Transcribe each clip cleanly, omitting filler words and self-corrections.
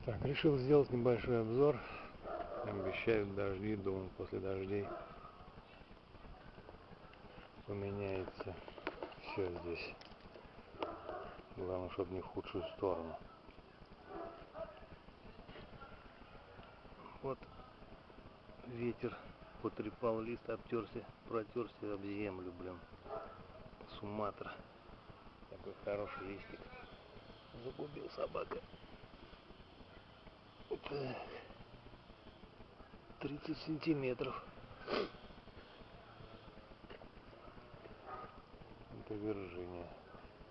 Так, решил сделать небольшой обзор. Обещают дожди, думаю, после дождей поменяется все здесь. Главное, чтобы не в худшую сторону. Вот ветер потрепал лист, обтерся, протерся об землю, блин. Суматра. Такой хороший листик. Загубил собака. Так. 30 сантиметров. Это Вирджиния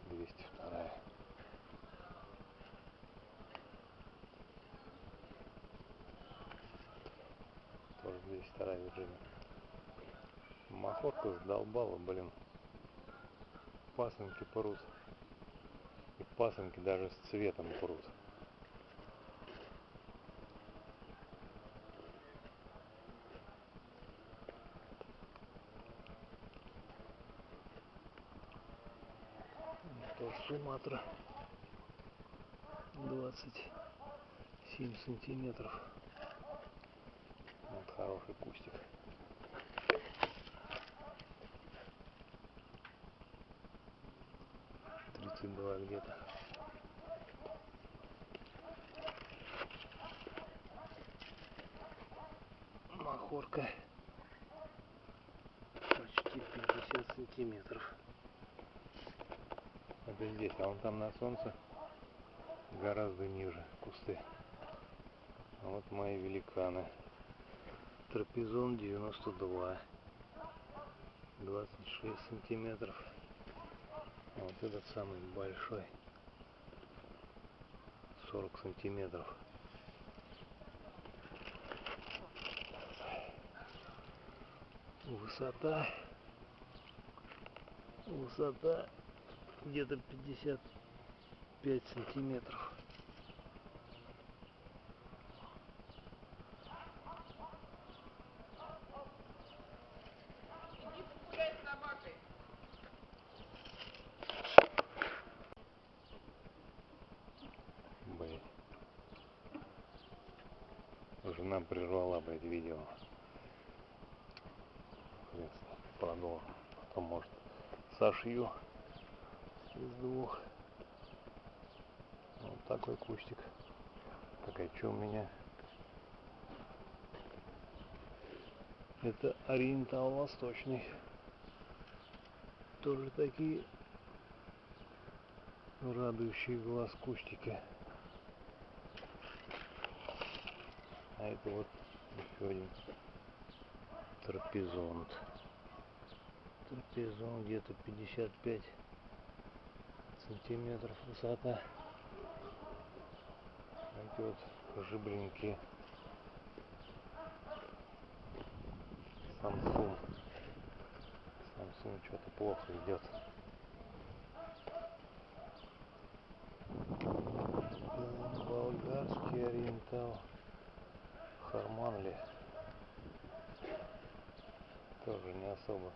202. Тоже 202 Вирджиния. Махорка задолбала, блин. Пасынки прут. И пасынки даже с цветом прут. Тоже Суматра. 27 сантиметров. Вот хороший кустик. Два где-то. Махорка почти 50 сантиметров. Это здесь, а вон там на солнце гораздо ниже кусты. А вот мои великаны. Трапезон 92. 26 сантиметров. А вот этот самый большой. 40 сантиметров. Высота где-то 55 сантиметров. Блин. Жена прервала, блядь, видео. Продолжу. Потом, может, сошью из двух. Вот такой кустик. Так, а что у меня? Это ориентал восточный. Тоже такие радующие глаз кустики. А это вот еще один трапезонт. Трапезон где-то 55 сантиметров высота. Эти вот жибренькие. Samsung что-то плохо идет. Болгарский ориентал. Харманли. Тоже не особо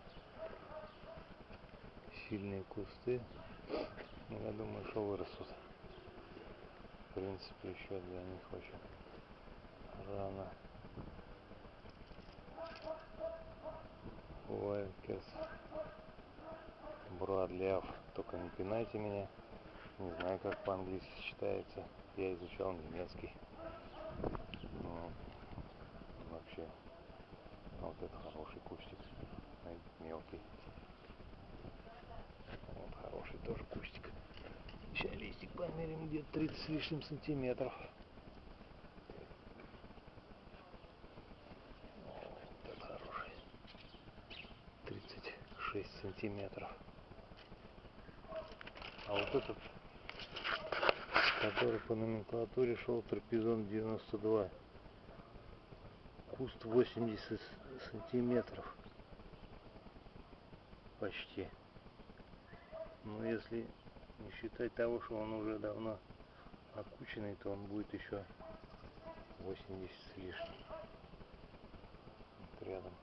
сильные кусты. Но я думаю, что вырастут. В принципе, еще для них очень рано. Уайлькерс. Броадлиав. Только не пинайте меня. Не знаю, как по-английски читается. Я изучал немецкий. Ну, вообще, вот это хороший кустик. Мелкий. Вот хороший тоже кустик. Сейчас листик померим, где-то 30 с лишним сантиметров. Вот это хороший. 36 сантиметров. А вот этот, который по номенклатуре шел, трапезон 92. Куст 80 сантиметров. Почти. Но если не считать того, что он уже давно окученный, то он будет еще 80 с лишним. Вот рядом.